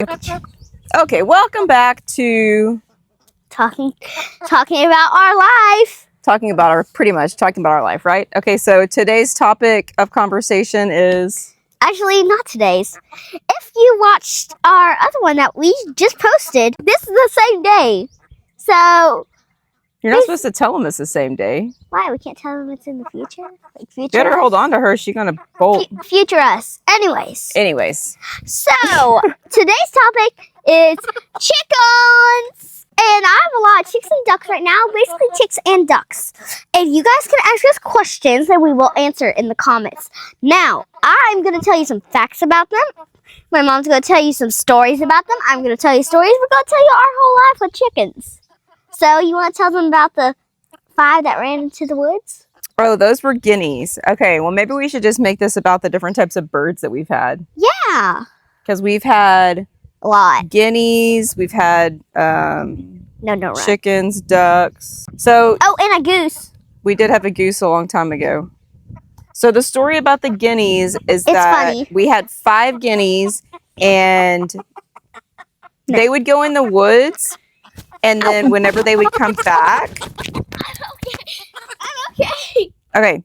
Okay, welcome back to Talking about our life. talking about our life, right? Okay, so today's topic of conversation is Actually, not today's. If you watched our other one that we just posted, this is the same day. So you're not supposed to tell them it's the same day. why? We can't tell them it's in the future? Like future Better us? hold on to her. She's gonna bolt. Future us. Anyways. So today's topic is chickens. And I have a lot of chicks and ducks right now. Basically chicks and ducks. And you guys can ask us questions and we will answer in the comments. Now, I'm going to tell you some facts about them. My mom's going to tell you some stories about them. I'm going to tell you stories. We're going to tell you our whole life with chickens. So you want to tell them about the 5 that ran into the woods? Oh, those were guineas. Okay, well maybe we should just make this about the different types of birds that we've had. Yeah. Because we've had A lot. guineas, we've had No, don't run. chickens, ducks. So Oh, and a goose. we did have a goose a long time ago. So the story about the guineas is that funny. we had 5 guineas and they would go in the woods, and then whenever they would come back. I'm okay. Okay,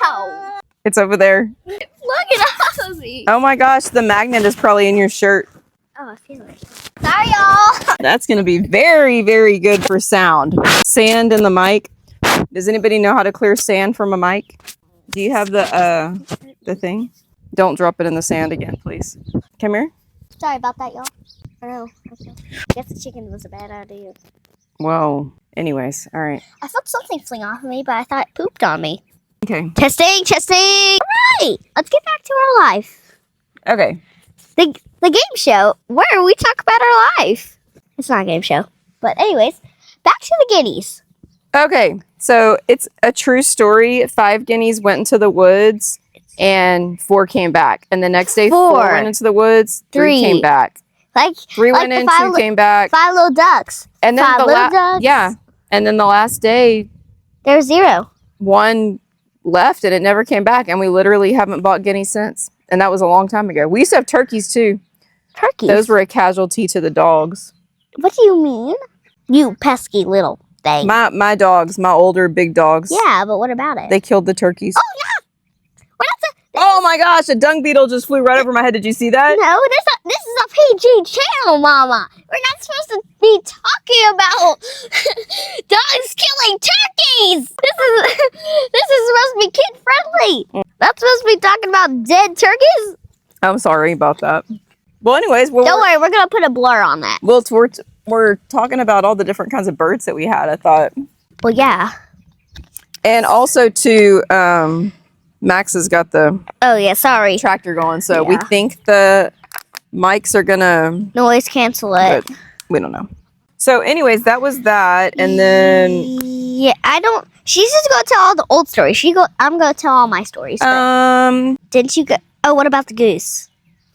Ow. it's over there. Look at Ozzy. Oh my gosh, the magnet is probably in your shirt. Oh, I feel it. Sorry, y'all. That's going to be very, very good for sound. Sand in the mic. Does anybody know how to clear sand from a mic? Do you have the thing? Don't drop it in the sand again, please. Come here. Sorry about that, y'all. I know. Okay. Guess the chicken was a bad idea. Whoa. Anyways, all right. I felt something fling off of me, but I thought it pooped on me. Okay. Testing. All right. Let's get back to our life. Okay. The game show where we talk about our life. It's not a game show. But anyways, back to the guineas. Okay. So it's a true story. 5 guineas went into the woods and 4 came back. And the next day, 4 went into the woods, 3 came back. Like 3 like went the in, 5 2 came back. 5 little ducks. And then 5 the little ducks. yeah. And then the last day, There's 0. 1 left and it never came back. And we literally haven't bought guineas since. And that was a long time ago. We used to have turkeys too. Turkeys. Those were a casualty to the dogs. What do you mean? You pesky little thing. My dogs, my older big dogs. Yeah, but what about it? They killed the turkeys. Oh yeah. We're not Oh my gosh, a dung beetle just flew right over my head. Did you see that? No, this is a PG channel, Mama. We're not supposed to be talking about dogs killing turkeys. This is supposed to be kid friendly. Not supposed to be talking about dead turkeys. I'm sorry about that. Well, anyways, Don't worry, we're gonna put a blur on that. well, we're talking about all the different kinds of birds that we had, I thought. Well, yeah. And also too, Max has got the Oh yeah, sorry. tractor going, so we Yeah. think the mics are gonna, Noise cancel it. but we don't know. So anyways, that was that, and then Yeah, I don't. She's just gonna tell all the old stories. I'm gonna tell all my stories. But didn't you go? Oh, what about the goose?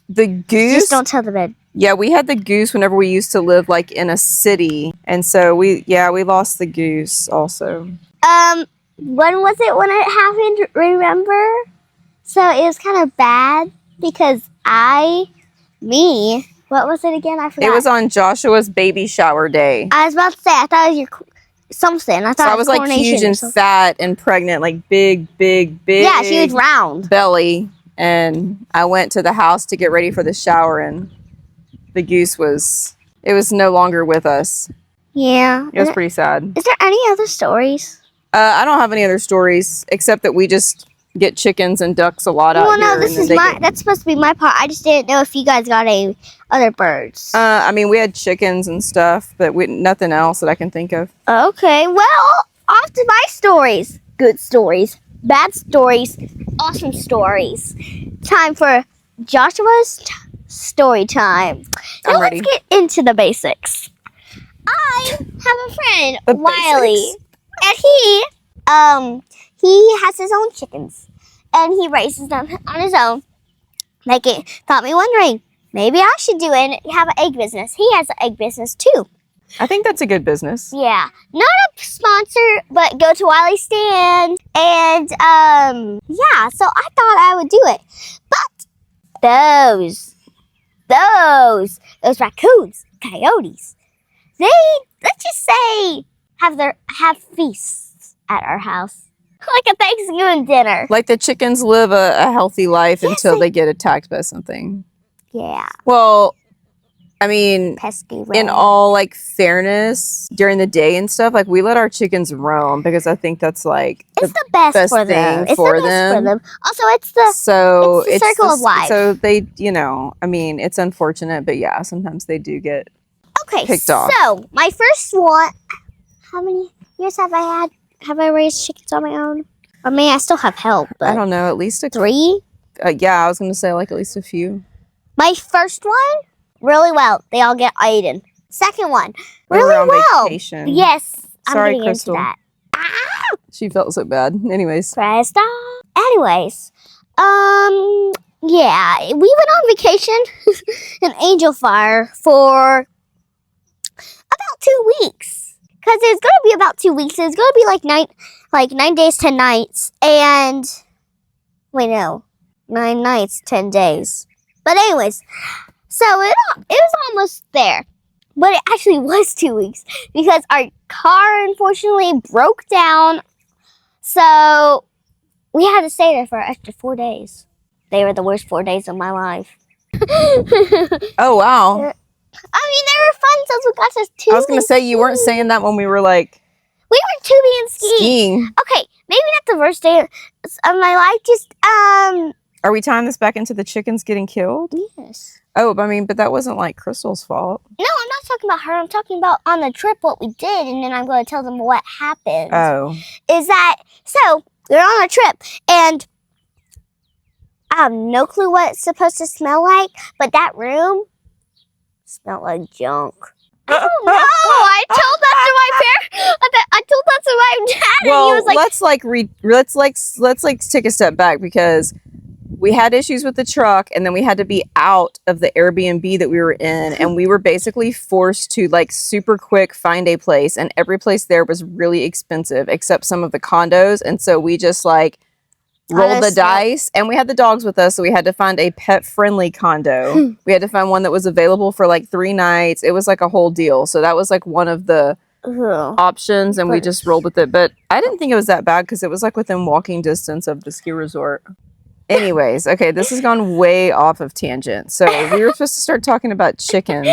the goose. Just don't tell the bed. Yeah, we had the goose whenever we used to live like in a city, and so we lost the goose also. When was it when it happened? Remember? So it was kind of bad because what was it again? I forgot. It was on Joshua's baby shower day. I was about to say, I thought it was something. I thought So I it was was like coronation huge or and something. fat and pregnant, like big. Yeah, she was round. belly, and I went to the house to get ready for the shower, and the goose was no longer with us. Yeah. It was pretty sad. Is there any other stories? I don't have any other stories except that we just get chickens and ducks a lot out Well, here. no, this and is then they that's supposed to be my part. I just didn't know if you guys got any other birds. I mean, we had chickens and stuff, but nothing else that I can think of. Okay, well, off to my stories. Good stories, bad stories, awesome stories. Time for Joshua's story time. I'm Now ready. let's get into the basics. I have a friend, The Wiley, basics? and he has his own chickens, and he raises them on his own. Like it got me wondering, maybe I should do it and have an egg business. He has an egg business too. I think that's a good business. Yeah, not a sponsor, but go to Wiley's stand, and yeah. So I thought I would do it, but those those raccoons, coyotes, they, let's just say, have feasts at our house. Like a Thanksgiving dinner. Like the chickens live a healthy life until they get attacked by something. Yeah. Well, I mean, Pesky in all like fairness, during the day and stuff, like we let our chickens roam because I think that's like it's the best for them. It's the best for them. Also, it's the circle of life. So they, you know, I mean, it's unfortunate, but yeah, sometimes they do get picked off. So my first one. How many years have I had? Have I raised chickens on my own? I mean, I still have help, but I don't know. At least 3. Yeah, I was gonna say like at least a few. My first one, really well. They all get eaten. Second one, really we were on well. Vacation. Yes, Sorry, I'm getting Crystal. into that. Ah! She felt so bad. Anyways. Crystal. Anyways, yeah, we went on vacation in Angel Fire for about 2 weeks. Because it's going to be about 2 weeks. It's going to be like 9 days, 10 nights. And, wait, no. 9 nights, 10 days. But anyways, so it was almost there. But it actually was 2 weeks. Because our car, unfortunately, broke down. So, we had to stay there for an extra 4 days. They were the worst 4 days of my life. Oh, wow. I mean, they were fun since we got to tubing. I was going to say, you weren't saying that when we were like... We were tubing and skiing. Okay, maybe not the worst day of my life, just, Are we tying this back into the chickens getting killed? Yes. Oh, but that wasn't like Crystal's fault. No, I'm not talking about her. I'm talking about on the trip what we did, and then I'm going to tell them what happened. Oh. Is that, so, we're on a trip, and I have no clue what it's supposed to smell like, but that room smelled like junk. I don't know. I told that to my parents. I told that to my dad, Well, and he was like, let's take a step back because we had issues with the truck, and then we had to be out of the Airbnb that we were in, and we were basically forced to like super quick find a place, and every place there was really expensive except some of the condos, and so we just like rolled the dice, and we had the dogs with us, so we had to find a pet-friendly condo. We had to find one that was available for like 3 nights. It was like a whole deal. So that was like one of the options, and we just rolled with it. But I didn't think it was that bad because it was like within walking distance of the ski resort. Anyways, okay, this has gone way off of tangent. So we were supposed to start talking about chickens.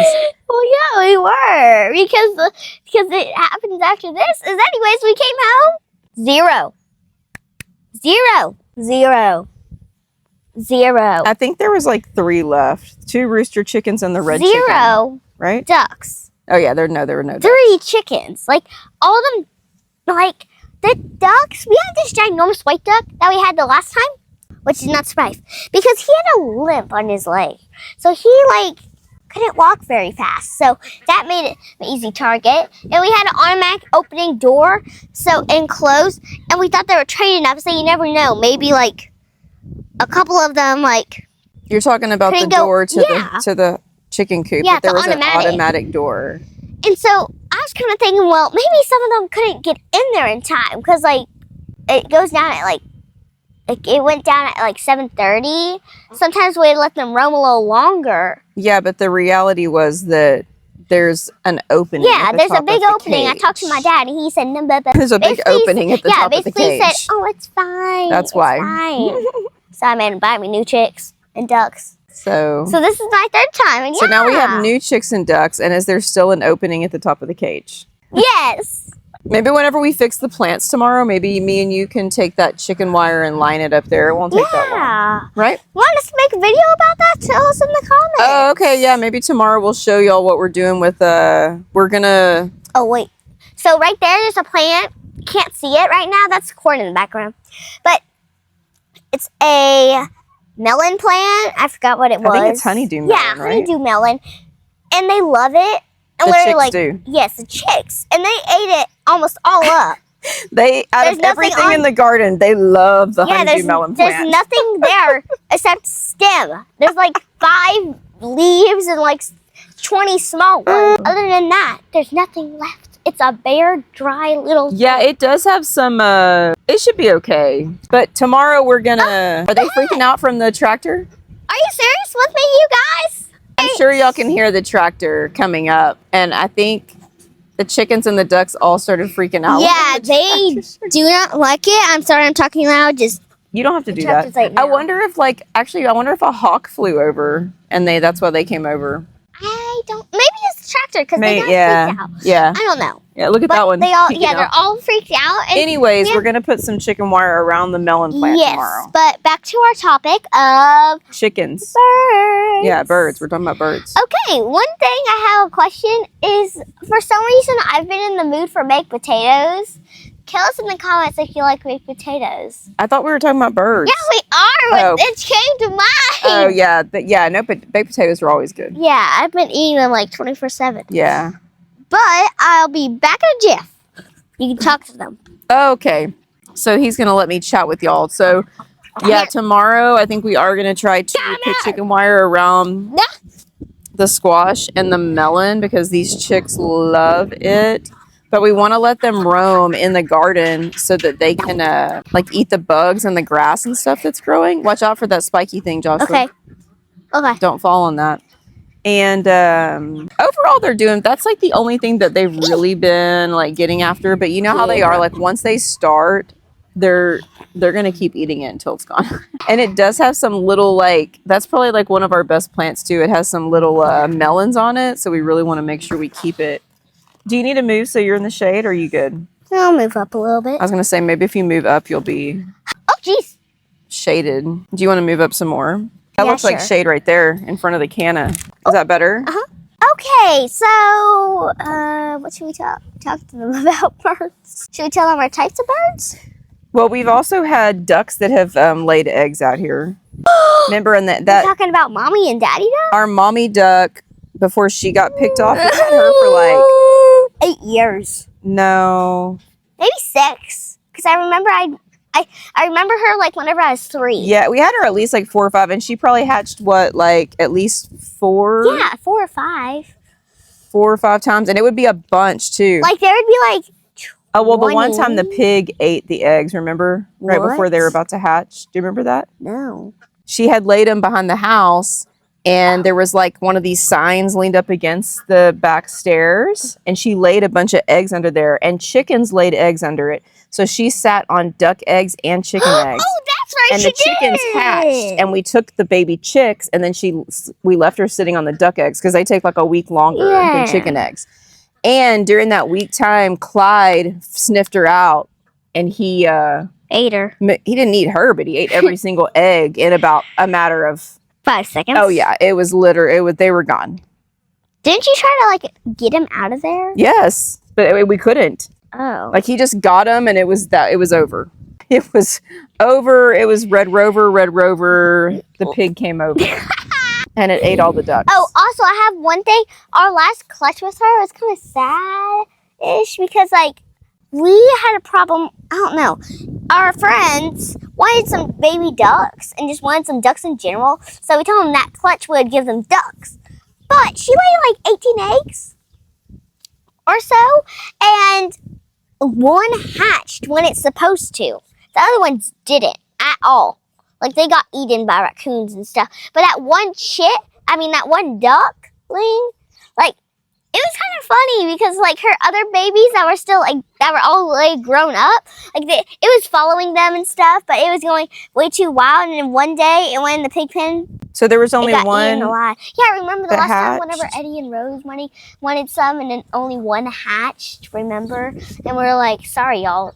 Well, yeah, we were because it happens after this. Anyways, we came home 0. I think there was like 3 left. 2 rooster chickens and the red 0 chicken, right? ducks. Oh yeah, there were no 3 chickens. Like all of them, like the ducks. We had this ginormous white duck that we had the last time, which is not surprised because he had a limp on his leg, so he like couldn't walk very fast. So that made it an easy target. And we had an automatic opening door, so and close. And we thought they were trained enough, so you never know. Maybe like a couple of them, like you're talking about the door to the chicken coop. Yeah, but there was an automatic door. And so I was kind of thinking, well, maybe some of them couldn't get in there in time because like it goes down at like it went down at like 7:30. Sometimes we'd let them roam a little longer. Yeah, but the reality was that there's an opening. Yeah, there's a big opening. I talked to my dad, and he said, "No, there's a big opening at the top of the cage." Yeah, basically said, "Oh, it's fine. That's why." Fine. So I made him buy me new chicks and ducks. So this is my 3rd time. And so now we have new chicks and ducks, and is there still an opening at the top of the cage? Yes. Maybe whenever we fix the plants tomorrow, maybe me and you can take that chicken wire and line it up there. It won't take that long. Right? Want us to make a video about that? Tell us in the comments. Oh, okay. Yeah, maybe tomorrow we'll show y'all what we're doing with, we're gonna... Oh, wait. So right there's a plant. You can't see it right now. That's corn in the background. But it's a melon plant. I forgot what it was. I think it's honeydew melon, right? Yeah, honeydew melon. And they love it. And the chicks like, do. Yes, the chicks. And they ate it almost all up. Out of everything in the garden, they love the honeydew melon plant. There's nothing there except stem. There's like 5 leaves and like 20 small ones. Other than that, there's nothing left. It's a bare, dry little... Yeah, it does have some, it should be okay. But tomorrow we're gonna... Are they freaking out from the tractor? Are you serious with me, you guys? I'm sure y'all can hear the tractor coming up, and I think the chickens and the ducks all started freaking out. Yeah, they do not like it. I'm sorry, I'm talking loud. Just you don't have to do that. Like, I wonder if I wonder if a hawk flew over and that's why they came over. I don't. Maybe it's the tractor because they got freaked out. Yeah. I don't know. Yeah, look at that one. They're all freaked out. And anyways, we're gonna put some chicken wire around the melon plant tomorrow. But back to our topic of chickens. Birds. Yeah, birds. We're talking about birds. Okay, one thing I have a question is, for some reason, I've been in the mood for baked potatoes. Tell us in the comments if you like baked potatoes. I thought we were talking about birds. Yeah, we are. It came to mind. Oh, yeah. No, but baked potatoes are always good. Yeah, I've been eating them like 24/7. Yeah. But I'll be back in a jiff. You can talk to them. Okay. So he's going to let me chat with y'all. So, yeah, tomorrow I think we are going to try to put chicken wire around the squash and the melon because these chicks love it. But we want to let them roam in the garden so that they can eat the bugs and the grass and stuff that's growing. Watch out for that spiky thing, Joshua. Okay. Don't fall on that. And overall, that's like the only thing that they've really been like getting after. But you know how they are, like once they start, they're gonna keep eating it until it's gone. And it does have some little that's probably like one of our best plants too. It has some little melons on it, so we really want to make sure we keep it. Do you need to move so you're in the shade, or are you good? I'll move up a little bit. I was gonna say maybe if you move up, you'll be shaded. Do you want to move up some more? That looks like shade right there in front of the canna. Is that better? Okay, so what should we talk to them about birds? Should we tell them our types of birds? Well, we've also had ducks that have laid eggs out here. Remember, and that You're talking about mommy and daddy duck? Our mommy duck, before she got picked off, we had her for 8 years. No. Maybe 6. Because I remember I remember her whenever I was 3. Yeah, we had her at least 4 or 5, and she probably hatched at least 4? Yeah, 4 or 5. 4 or 5 times, and it would be a bunch too. There would be oh well, the one time the pig ate the eggs, remember? What? Right before they were about to hatch. Do you remember that? No. She had laid them behind the house, and there was one of these signs leaned up against the back stairs, and she laid a bunch of eggs under there, and chickens laid eggs under it. So she sat on duck eggs and chicken eggs. Oh, that's right. And the chickens hatched, and we took the baby chicks, and then we left her sitting on the duck eggs because they take a week longer than chicken eggs. And during that week time, Clyde sniffed her out, and he ate her. He didn't eat her, but he ate every single egg in about a matter of 5 seconds. Oh yeah, it was they were gone. Didn't you try to get him out of there? Yes, but we couldn't. Oh. He just got him, and it was over. It was over. It was Red Rover. The pig came over, and it ate all the ducks. Oh, also, I have one thing. Our last clutch with her was kind of sad-ish because, we had a problem. I don't know. Our friends wanted some baby ducks and just wanted some ducks in general. So we told them that clutch would give them ducks. But she laid 18 eggs or so, and one hatched when it's supposed to. The other ones didn't at all. They got eaten by raccoons and stuff. But that one that one duckling, it was kind of funny because her other babies that were still that were all grown up, it was following them and stuff, but it was going way too wild. And then one day it went in the pig pen. So there was only one. Eaten alive. Yeah, I remember the last hatched. time whenever Eddie and Rose wanted some, and then only one hatched. Remember? And we were sorry, y'all.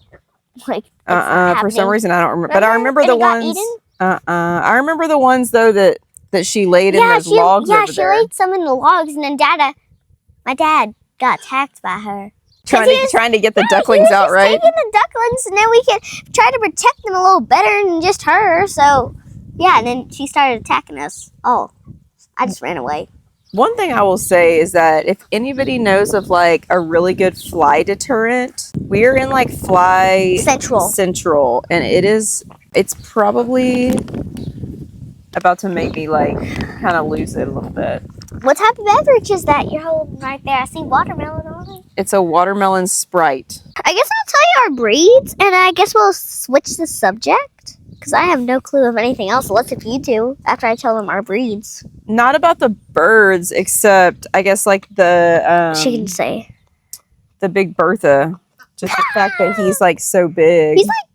For some reason I don't remember. But I remember the ones. I remember the ones though that she laid in those logs over there. Yeah, she laid some in the logs, and then my dad got attacked by her. Trying to get the ducklings out, right? Taking the ducklings, and then we could try to protect them a little better than just her. So, yeah, and then she started attacking us. Oh, I just ran away. One thing I will say is that if anybody knows of a really good fly deterrent, we are in Fly Central, and it's probably about to make me kind of lose it a little bit. What type of beverage is that you're holding right there? I see watermelon on it. It's a watermelon Sprite. I guess I'll tell you our breeds, and I guess we'll switch the subject. Because I have no clue of anything else. Let's if you do, after I tell them our breeds. Not about the birds, except I guess like the She can say. the Big Bertha. Just the fact that he's like so big. He's like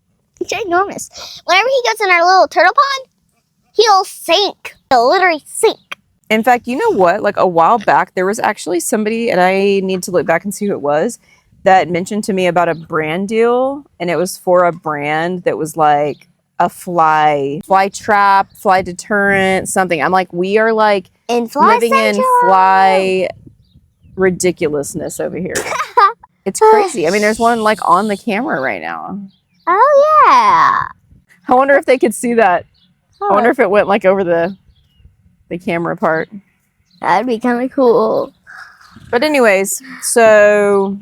ginormous. Whenever he goes in our little turtle pond, he'll sink. He'll literally sink. In fact, you know what? Like a while back, there was actually somebody, and I need to look back and see who it was, that mentioned to me about a brand deal, and it was for a brand that was like a fly trap, fly deterrent, something. I'm like, we are like In Fly living in Central. fly ridiculousness over here. It's crazy. I mean, there's one like on the camera right now. Oh yeah. I wonder if they could see that. I wonder if it went like over the camera part. That'd be kind of cool. But anyways, so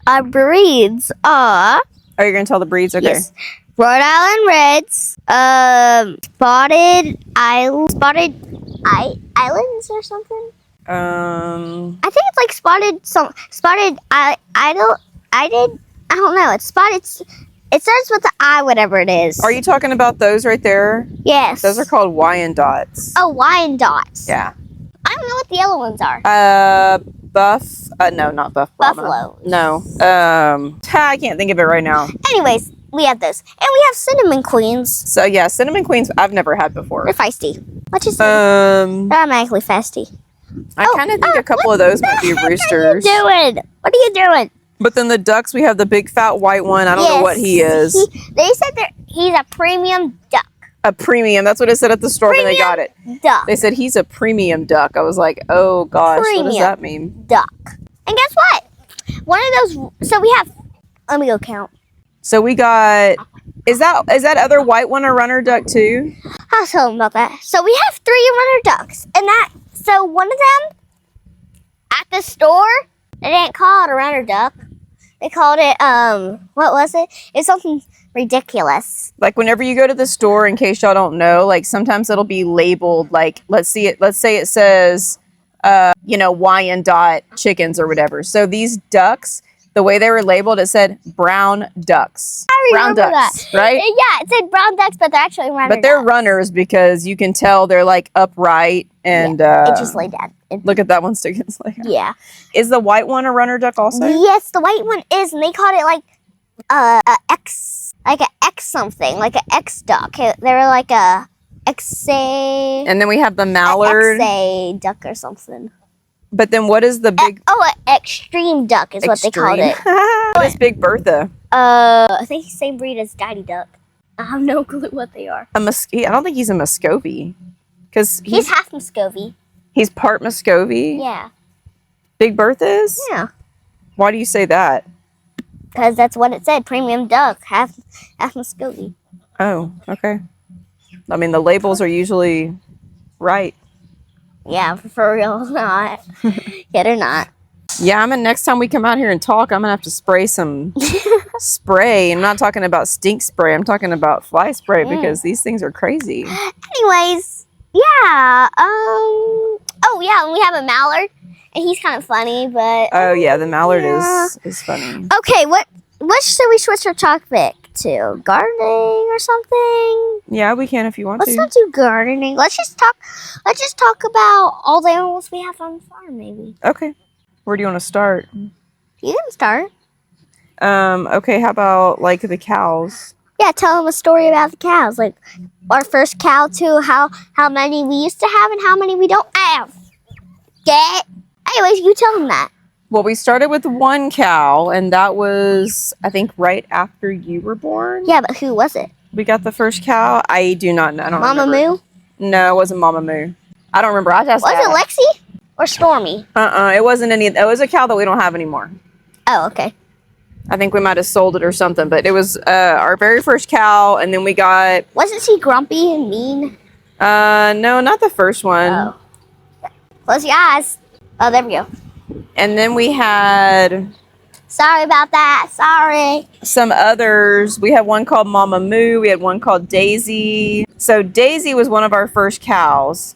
Our breeds are are you gonna tell the breeds? Okay. yes, Rhode Island Reds, islands or something. I think it's like I don't know. It's spotted. It starts with the I, whatever it is. Are you talking about those right there? Yes. Those are called Wyandottes. Oh, Wyandottes. Yeah. I don't know what the yellow ones are. No, not Buff Brahma. Buffaloes. No. I can't think of it right now. Anyways, we have those. And we have cinnamon queens. So yeah, cinnamon queens I've never had before. They're feisty. What you say? I They're automatically feisty. kind of think a couple of those might be roosters. What are you doing? What are you doing? But then the ducks, we have the big fat white one. I don't know what he is. They said that he's a premium duck. A premium. That's what it said at the store when they got it. Duck. They said he's a premium duck. I was like, oh gosh, what does Premium. that mean? Duck. And guess what? One of those. So we have. Let me go count. So we got. Is that other white one a runner duck too? I'll tell them about that. So we have 3 runner ducks, and so one of them at the store, they didn't call it a runner duck. They called it what was it? It's something ridiculous. Like whenever you go to the store, in case y'all don't know, like sometimes it'll be labeled like let's say it says Wyandotte chickens or whatever. So these ducks, the way they were labeled, it said brown ducks. Brown ducks, that. right? Yeah, it said brown ducks, but they're actually runner But they're ducks. runners because you can tell they're like upright and It just laid down. look at that one sticking its leg out. Yeah. Is the white one a runner duck also? Yes, the white one is, and they called it like a X something, like an X duck. They were like a XA. And then we have the mallard. XA duck or something. But then what is the big an extreme duck is what they called it. What is Big Bertha? I think he's same breed as Daddy Duck. I have no clue what they are. I don't think he's a Muscovy. Because He's half Muscovy. he's part Muscovy. Yeah. Big Bertha is? Yeah. Why do you say that? Because that's what it said. Premium duck, half Muscovy. Oh, okay. I mean, the labels are usually right. Yeah, for real, not. Yeah, they're not. Yeah, next time we come out here and talk, I'm going to have to spray some spray. I'm not talking about stink spray. I'm talking about fly spray because these things are crazy. Anyways, yeah. Oh, yeah, and we have a mallard, and he's kind of funny, but... Oh, yeah, the mallard yeah. is funny. Okay, what should we switch our topic to? Gardening or something? Yeah, we can if you want Let's to. not do gardening. Let's just talk about all the animals we have on the farm, maybe. Okay. Where do you want to start? You can start. Okay, how about like the cows? Yeah, tell them a story about the cows. Like our first cow to how many we used to have and how many we don't have. Anyways, you tell them that. Well, we started with one cow, and that was, I think, right after you were born. Yeah, but who was it? We got the first cow. I do not know. I don't Mama remember. Moo? No, it wasn't Mama Moo. I don't remember. I just Was it Lexi or Stormy? It wasn't any. It was a cow that we don't have anymore. Oh, okay. I think we might have sold it or something, but it was our very first cow, and then we got. Wasn't she grumpy and mean? No, not the first one. Oh. Close your eyes. Oh, there we go. And then we had Sorry about that. Sorry. some others. We had one called Mama Moo. We had one called Daisy. So Daisy was one of our first cows,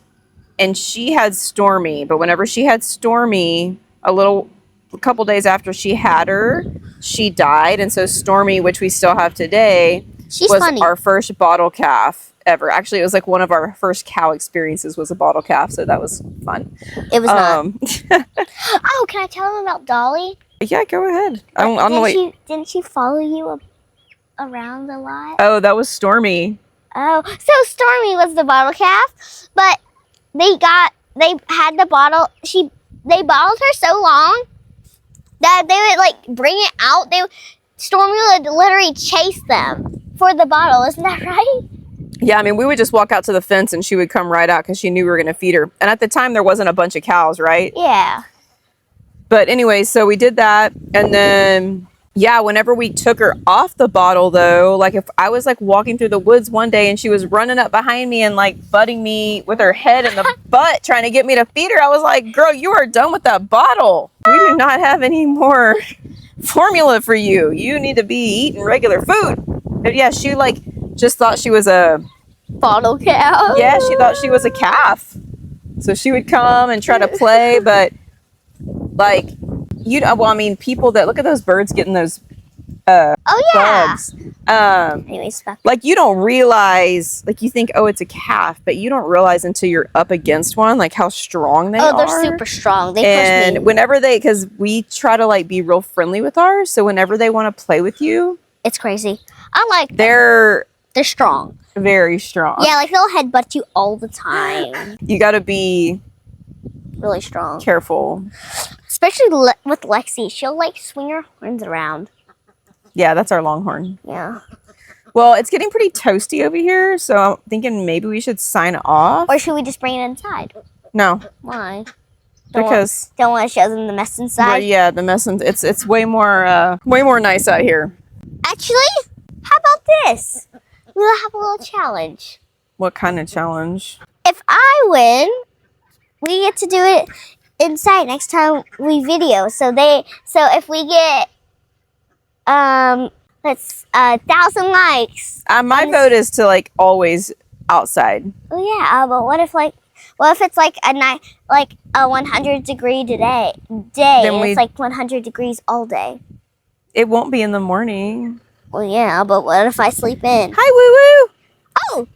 and she had Stormy. But whenever she had Stormy, a couple days after she had her, she died. And so Stormy, which we still have today, She's was funny. our first bottle calf ever. Actually, it was like one of our first cow experiences was a bottle calf, so that was fun. It was not. Oh, can I tell them about Dolly? Yeah, go ahead. I don't know. Didn't she follow you around a lot? Oh, that was Stormy. Oh, so Stormy was the bottle calf, but they had the bottle. They bottled her so long that they would like bring it out. Stormy would literally chase them for the bottle. Isn't that right? Yeah, I mean, we would just walk out to the fence and she would come right out because she knew we were going to feed her. And at the time, there wasn't a bunch of cows, right? Yeah. But anyway, so we did that. And then, yeah, whenever we took her off the bottle, though, like if I was like walking through the woods one day and she was running up behind me and like butting me with her head in the butt, trying to get me to feed her, I was like, girl, you are done with that bottle. We do not have any more formula for you. You need to be eating regular food. But yeah, she like just thought she was a bottle calf. Yeah, she thought she was a calf. So she would come and try to play, but like well, I mean, people that look at those birds getting those bugs. Anyways, like you don't realize, like you think, oh, it's a calf, but you don't realize until you're up against one, like how strong they are. Oh, they're super strong. They push me. Whenever because we try to like be real friendly with ours, so whenever they want to play with you, it's crazy. I like them. They're strong. Very strong. Yeah, like they'll headbutt you all the time. You got to be really strong. Careful. Especially with Lexi. She'll like swing her horns around. Yeah, that's our longhorn. Yeah. Well, it's getting pretty toasty over here, so I'm thinking maybe we should sign off. Or should we just bring it inside? No. Why? Don't want to show them the mess inside? Well, yeah, the mess. It's way more nice out here. Actually, how about this? We'll have a little challenge. What kind of challenge? If I win, we get to do it inside next time we video. So if we get 1,000 likes. My vote is to like always outside. Oh yeah, but what if it's like a 100-degree day and it's like 100 degrees all day? It won't be in the morning. Well, yeah, but what if I sleep in? Hi, woo woo. Oh,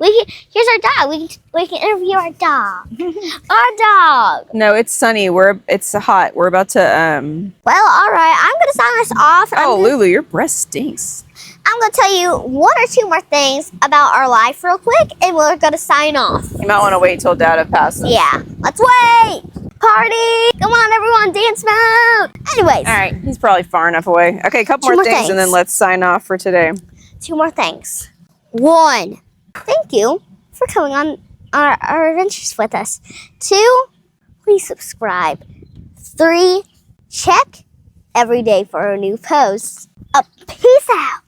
here's our dog. We can interview our dog. Our dog. No, it's sunny. It's hot. We're about to Well, all right. I'm gonna sign us off. Oh, Lulu, your breath stinks. I'm gonna tell you one or two more things about our life real quick, and we're gonna sign off. You might want to wait till Dada passes. Yeah, let's wait. Party! Come on, everyone, dance mode. Anyways. All right, he's probably far enough away. Okay, a couple more things, and then let's sign off for today. 2 more things. 1, thank you for coming on our adventures with us. 2, please subscribe. 3, check every day for our new posts. Peace out.